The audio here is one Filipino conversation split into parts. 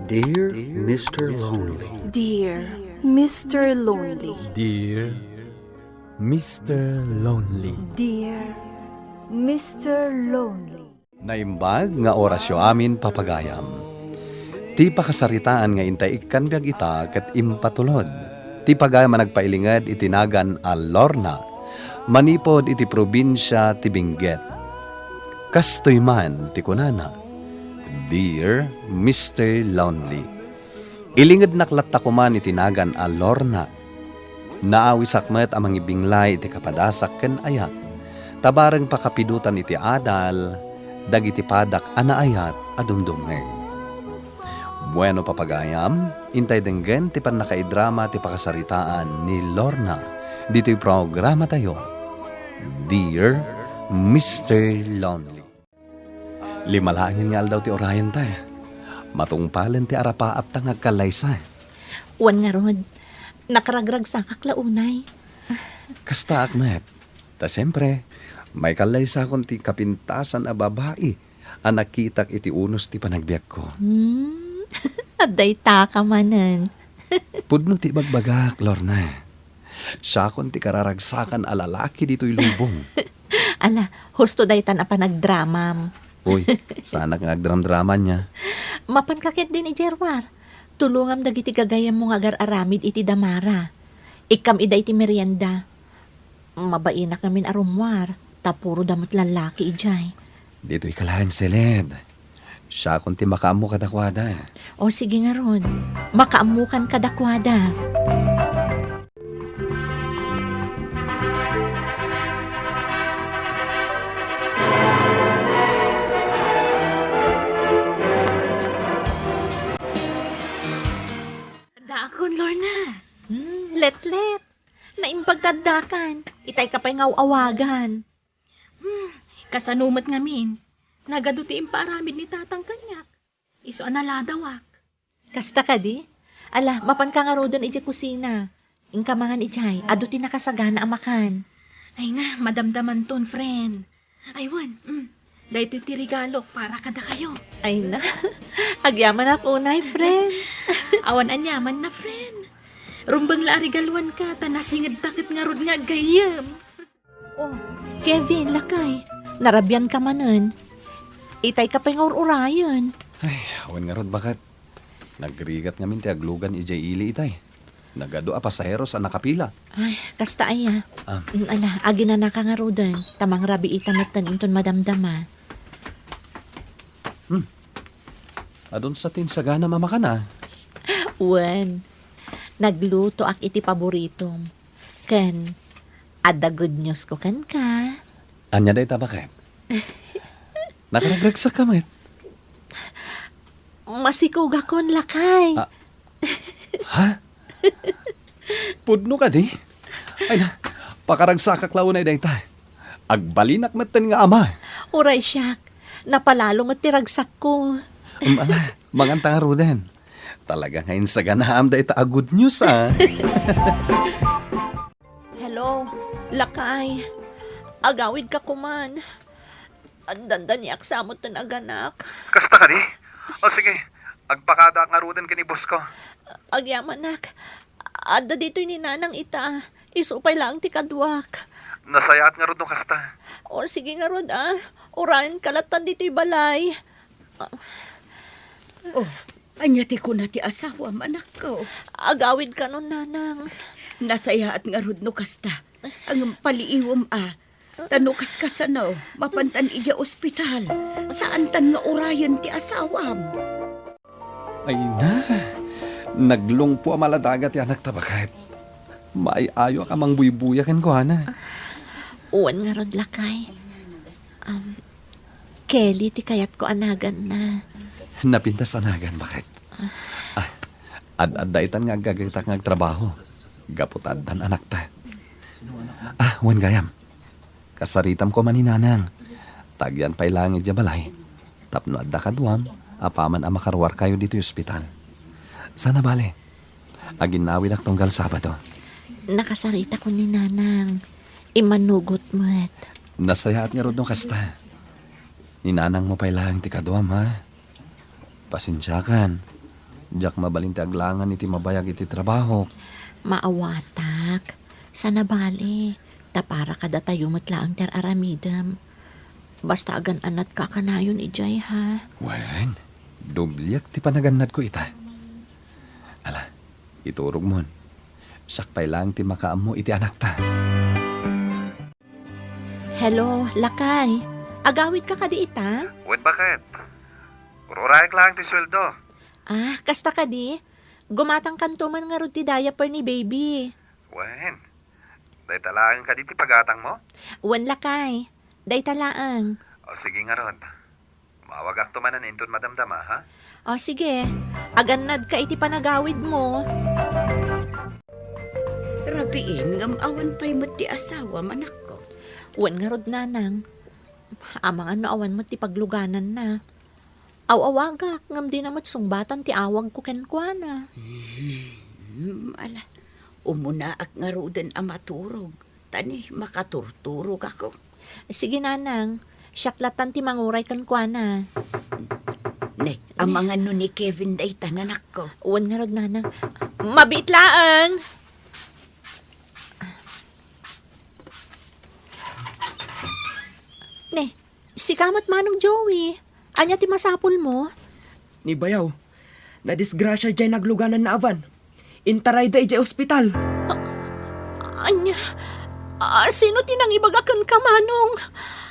Dear Mr. Lonely. Dear Mr. Lonely. Dear Mr. Lonely. Dear Mr. Lonely. Naimbag nga orasyo amin papagayam. Ti pakasaritaan nga intay ikan biag ita ket impatulod. Ti pagayam nagpailingad itinagan a Lorna. Manipod iti probinsya ti Benguet. Kastoy man ti kunana. Dear Mr. Lonely. Ilingad naklatta ko man itinagan a Lorna. Naawi sakmet amang ibinglay iti kapadasak ken ayat. Tabareng pakapidutan iti adal, dagiti padak anaayat adumdumeng. Bueno papagayam, intay denggen ti pan nakaidrama ti pakasaritaan ni Lorna. Dito'y programa tayo, Dear Mr. Lonely. Limalangin nga daw ti orayan tayo. Matungpalen ti arapaap tang agkalaysa. Wan nga rod, nakaragrag sa kaklaunay. Kasta akmet. Ta siyempre, may kalaysa kong ti kapintasan a babae. Ang nakitak iti unos ti panagbiag ko. Aday taka manan. Pudno ti bagbagak, Lorna. Siya kong ti kararagsakan a lalaki dito'y lubong. Ala, husto day tan apa nagdramam. Uy, sana kang agdram-draman niya. Mapan kakit din Jerwar. Tulungam dagiti gagayam mo nga agar-aramid iti damara. Ikam ida iti merienda. Mabainak namin arumwar. Tapuro damot lalaki ijay. Dito'y kalahan silid. Siya kung ti makaamu kadakwada. O sige nga ron, makaamukan kadakwada. Daakon, Lorna. Let. Naimbagdadakan. Itay ka pa'y ngawawagan. Kasanumat ngamin. Nagaduti imparamid ni tatang kanyak. Iso analadawak. Kasta ka di? Ala, mapan ka nga ro doon iti kusina. Ingkamangan ijay, aduti nakasagana amakan. Ay na, madamdaman ton, friend. Aywan, dahito ti regalo para kada kayo. Ay na, agyaman ako na, friend. Awan anyaman na, friend. Rumbang la regaluan ka, tanasingid takit nga rod nga gayam. Oh, Kevin, lakay. Narabyan ka manan. Itay ka pa'y ngaur-urayan. Ay, awan nga rod bakit? Nagrigat ngamin ti aglugan ijay ili itay. Nagado a pasaheros a nakapila. Ay, kasta aya. Ala, agi na naka nga ro doon. Tamang rabi itamatan inton madamdama. Adon sa tinsagana mamaka na. Wen, nagluto ak iti paboritom. Ken, ada good news ko kan ka. Anya day tabakit? Nakaragragsak ka, met. Masikaw gakon lakay. Ha? Pudno ka di? Ay na, pakaragsakak launay day ta. Agbalinak matan nga ama. Uray siyak, napalalo mo tiragsak ko. Ala, manganta nga ruden. Talaga ngayon sa ganaam day ta a good news ah. Hello, lakay. Agawid ka kuman. Ang danda ni aksamot na naganak. Kasta ka di? O sige, agpakada nga ruden ka ni boss ko. Agyaman nak. Ada dito ni nanang ita. Isupay lang ti kadwak. Nasayat nga rod no kasta. O sige nga rod Urayan kalatan dito'y balay. Oh, anyati ko na ti asawa, anak ko. Agawid ka nun, nanang. Nasayaat nga rod no kasta. Ang paliiwam tanukas ka sa no, mapantan ija ospital. Saan tan nga urayan ti asawam? Ay na, naglungpo maladagat yan nagtabakit. Maiayo ka mang buybuyakan ko, hana. Uwan nga rod lakay. Kelly, ti kayat ko anagan na. Napintas anagan, bakit? Ad-ad-daitan nga gagatak nga trabaho. Gaputad-dan anak ta. Wan gayam. Kasaritam ko maninanang. Tagyan pa'y langit ya balay. Tapno adda kaduam, apaman ang makarwar kayo dito yung ospital. Sana bale. Aginawid ak tunggal Sabado. Nakasarita ko ni nanang. Imanugot mo et. Nasayaat nga rod no kasta. Ninanang mo pa'y lang ti kaduam ha. Pasensyakan. Jack mabalinti aglangan iti mabayag iti trabaho. Maawatak. Sana bali. Tapara kada tayo matlaang ter aramidam. Basta agan anat kakanayon ijay ha. Wen, dublyak ti panaganad ko ita. Ala, iturog mon. Sakpay lang ti makaam mo iti anak ta. Hello, Lakay. Agawit ka kadi ita? Wen bakit? Ururayag lang ti sweldo. Ah, kasta kadi. Gumatang kantuman nga ro ti diaper ni baby. Wen, day talaan ka di ti pagatang mo? Wan Lakay. Day talaang. O sige nga ron. Mawagak to manan inton madamdama, ha? O sige, aganad ka iti panagawid mo. Rabiin, ngam awan pa'y mati asawa, manak ko. Wan nga rod nanang. Amang ano awan mo ti pagluganan na. Aw-awagak, ngam di namat sungbatan ti awag ko kenkwana. Ala, umuna ak nga roden amaturog. Tani, makaturturog ako. Sige nanang, syaklatan ti manguray kenkwana. Ne, ang mga no ni Kevin day tananak ko. Wan nga rod nanang. Mabitlaan! Ne, si kamat manong Joey. Anya ti masapol mo? Ni Bayaw, na disgrasya dyan nagluganan na avan. Intaray da ijay ospital. Anya, sino tinangibagakan ka manong?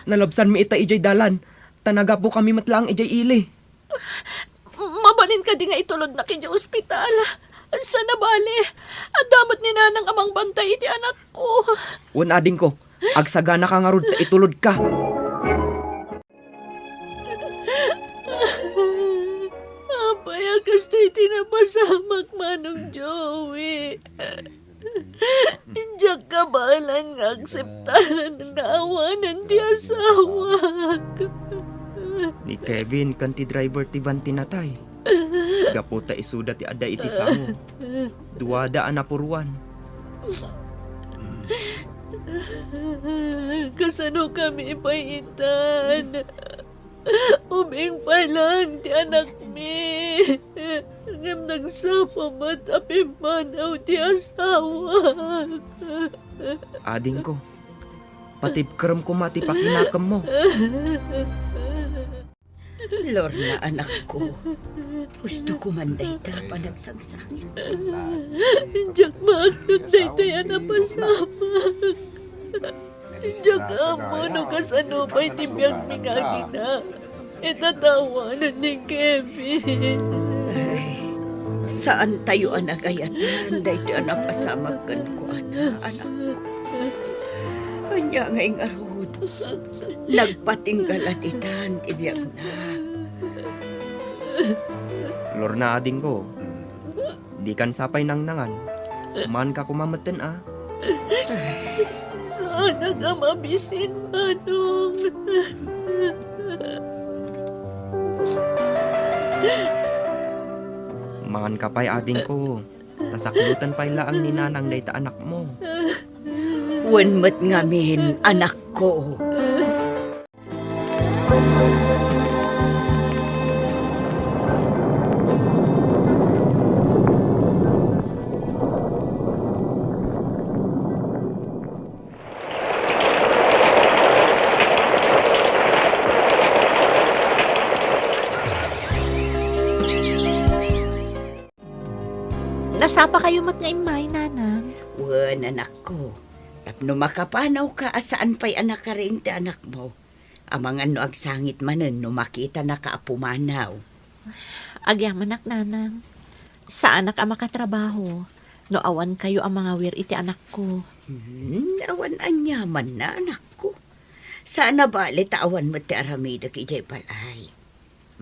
Nalabsan mi ita ijay dalan. Tanaga po kami matlang ijay ili. Mabalin ka di nga itulod na kanya ospital. Sana bali, adamat ni nanang amang bantay iti anak ko. Ading ko, agsagana ka nga rod ta itulod ka. Apaya kasto'y tinapasamak manong Joey. Diyak ka balan nga akseptaran ng naawanan ti asawa. Ni Kevin kanti driver ti van tinatay. Gaputa isuda ti ada iti sango. Duwada anapuruan. Kasano kami paitan? Uming pa lang ti anak mi. Ngam nagsapamat apimanaw ti asawa. Ading ko, patib kerem ko mati pakinakam mo. Lorna, anak ko. Gusto ko man day ta panagsangsangit. Diyak maaklod na ito yan napasamak. Diyak amo no kasano pa'y tibiyag mingagi na. Itatawanan ni Kevin. Ay, saan tayo anagayatan? Day ti anapasamakan ko, anak ko. Anya ngayong arod. Nagpatinggalat itan, tibiyag na. Lorna ading ko, di kan sapay nang nangan. Man ka kumamatan ah. Sana ka mabisin, manong. Man ka pa'y ading ko. Tasaklutan pa'y laang ni nanang day ta anak mo. Wanmat ngamin, anak ko. Nasapa kayo mat nga imay, nanang. Wan, anak ko. Tapno makapanaw ka, asaan pa'y anak ka rin ti anak mo. Amang ano agsangit manen, no makita na kaapumanaw. Agyaman nak nanang. Sa anak ang makatrabaho. No awan kayo ang mga wir iti anak ko. Awan anyaman na, anak ko. Sana bali taawan mo ti aramida ki jay balay.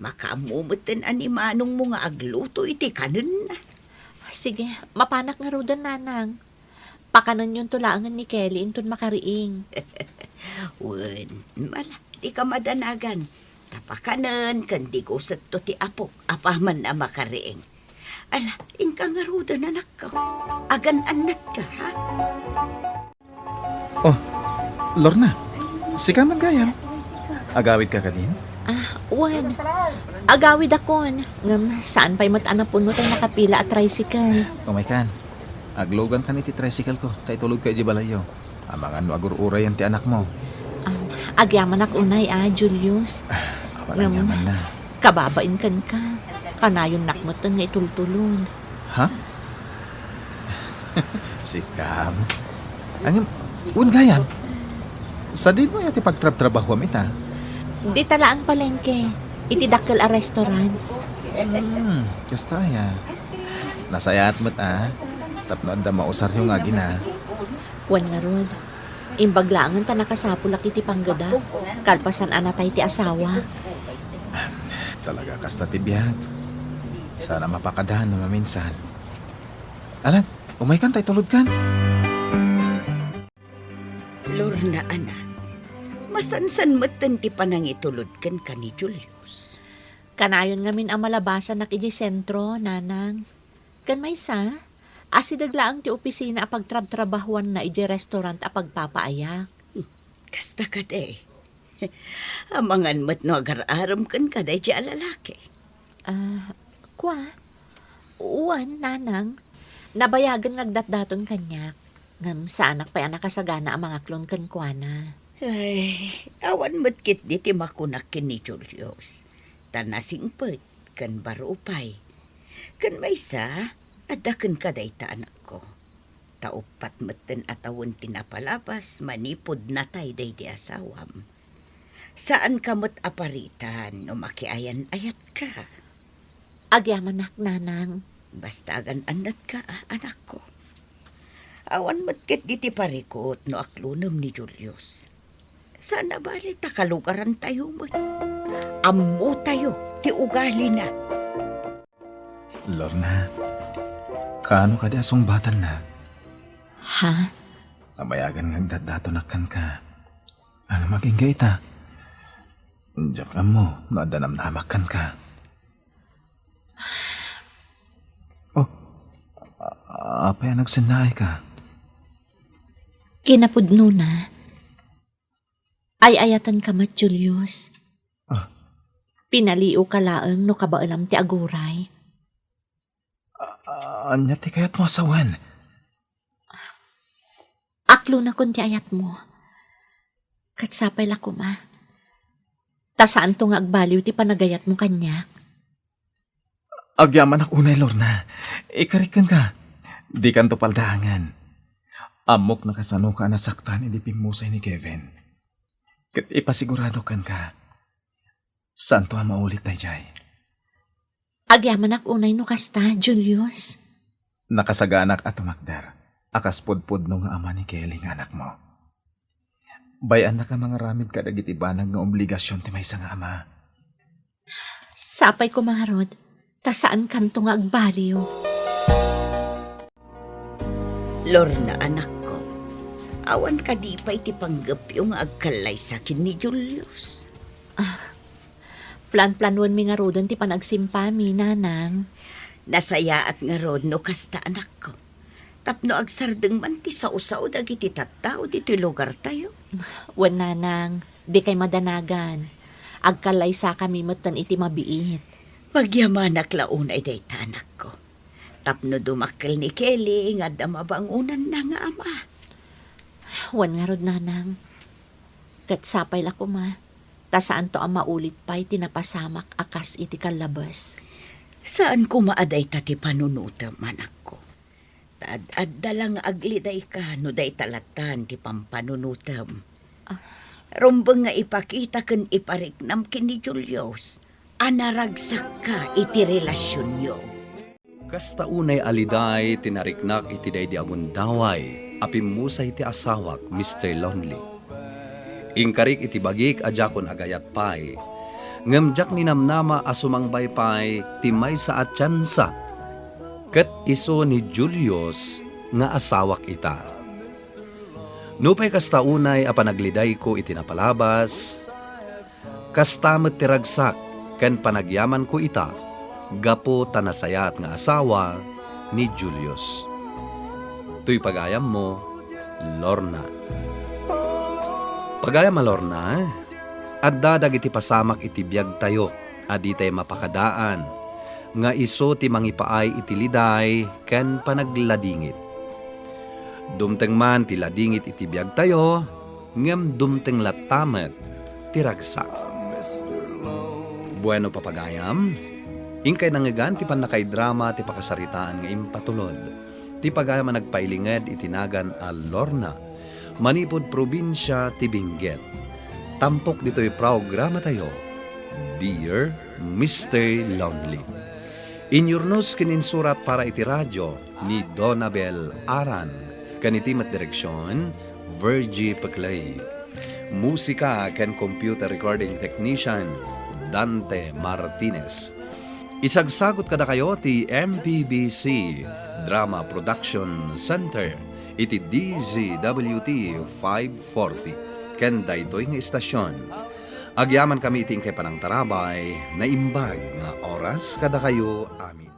Makaamumutin animanong mo nga agluto iti kanin na. Sige, mapanak nga rodan, nanang. Pakanon yung tulangan ni Kelly inton makariing. Wan, mala, di ka madanagan. Tapakanan, kandi ko sa to ti apok, apaman na makariing. Ala, ingka nga rodan, anak ko. Agan anak ka, ha? Oh, Lorna, si ka magayam. Agawit ka din? Wan, Agawid akon. Ngam, saan pa'y matanapon mo tayo nakapila at tricycle? Umay kan. Aglogan kan iti tricycle ko. Tay tulog ka iti balayo. Amangan no agur-uray ang ti anak mo. Agyaman ak unay Julius. Awan ang yaman na. Kababain kan ka. Kanayon nakmatan nga itultulon. Ha? Sikam. Angin, gayam. Sa din mo yati pagtrab-trabaho ita. Di tala ang palengke. Iti dakkel a restaurant. Kasta ya. Nasayat mo't Tapno da mausar yung agi na. Wan nga rod. Imbaglaangan ta nakasapulak iti panggada. Kalpasan anatay ti asawa. Talaga kasta ti biyag. Sana mapakadahan na maminsan. Alan, umay kan tay tulod kan. Lorna, anak. Masansan matan ti panangitulod kan ka ni Julius. Kanayon ngamin ang malabasan na iti sentro, nanang. Kan may sa, asidaglaang ti opisina a pagtrab-trabahuan na iti restaurant a pagpapaayak. Kasta ka de. Amangan mat no agar-aram kan ka day ti alalaki. Kwa? Uwan, nanang. Nabayagan ngagdat-daton kanyak. Ngam sa anak pa'y anak kasagana ang mga klon kan kwa na. Ay, awan matkit di ti makunak kin ni Julius. Tanasingpet kan barupay. Kan may sa, adakan ka day ta anak ko. Taupat matan atawon tinapalabas, manipod na tay day di asawam. Saan ka mo't aparitan o makiayan ayat ka? Agyaman nak, nanang. Basta agan anat ka, anak ko. Awan matkit di ti parikot no aklunam ni Julius. Sana bali takalugaran tayo mo. Ammo tayo, ti ugali na. Lorna, kaano ka di asong batan na? Ha? Nabayagan ng dadato na kan ka. Ang maging gaita. Diyak mo, nadanamnamakan ka. Oh, apa yan nagsanay ka? Kinapudno na. Ay ayatan ka mat, Julius. Pinaliw ka laeng no kabaalam ti aguray. Anya ti kayat mo asawan? Aklo na kun ti ayat mo. Katsapay la kuma. Ta saan to nga agbaliw ti panagayat mo kanya? Agyaman ak unay, Lorna. Ikarikan ka. Di kan to paldaangan. Amok nakasano ka nasaktan hindi pimusay ni Kevin. Kat ipasigurado kan ka. Saan to maulit na jay? Agyaman ak unay no kasta, Julius. Nakasaganak at umakdar. Akas pudpud no nga ama ni Kelly nga anak mo. Bayan na ka mga ramid ka dagitibanag nga obligasyon ti may nga ama. Sapay ko mga rod. Ta saan kanto nga agbaliw? Lorna, anak ko. Awan ka di pa iti panggap yung agkalay sa akin ni Julius. Plan-planuan mi nga rodon ti panagsimpami, nanang. Nasaya at nga rod no kasta anak ko. Tapno agsardeng man ti sausaw dagiti tattao dito lugar tayo. Wan nanang, di kay madanagan. Agkalay sa kami matan iti mabiit. Magyamanak launay day tanak ko. Tapno dumakkel ni Kelly nga damabangunan na nga ama. Wan nga rod, nanang. Katsapay la ko ma. Ta saan to ang maulit pa'y tinapasamak akas iti kalabas. Saan ko maaday tati panunutam, anak ko? Tad-adda lang agliday ka, no day talatan ti pampanunutam. Rumbang nga ipakita kan ipariknam kini Julius, anaragsak ka iti relasyon nyo. Kasta unay aliday tinariknak iti day di agundaway, apimusay ti asawak, Mr. Lonely. Ingkarik iti bagik ajakon agayat pay, ngamjak ni namnama asumangbay pay, timay sa atyansa, ket iso ni Julius nga asawak ita. Nupay kasta unay apanagliday ko iti napalabas, kasta met tiragsak, ken panagyaman ko ita, gapo tanasayat nga asawa ni Julius. Tuy pagayam mo, Lorna. Pagayam Lorna, adda dagiti pasamak iti biag tayo, aditay mapakadaan, nga iso ti mangipaay iti liday ken panagladingit. Dumteng man ti ladingit iti biag tayo, ngem dumteng latamet ti ragsak. Bueno papagayam, ingkay nangigan ti panakay-drama ti pakasaritaan nga impatulod. Ti pagayam nagpailinged itinagan a Lorna, manipod probinsya ti Benguet. Tampok dito'y programa tayo, Dear Mr. Lonely. Inyurnos kininsurat para iti radyo ni Donabel Aran, kanitimat direksyon, Virgie Paclay. Musika ken computer recording technician, Dante Martinez. Isagsagot kada kayo ti MPBC Drama Production Center iti DZWT 540 ken daytoy nga istasyon. Agyaman kami iti kay panang tarabay na imbag nga oras kada kayo amin.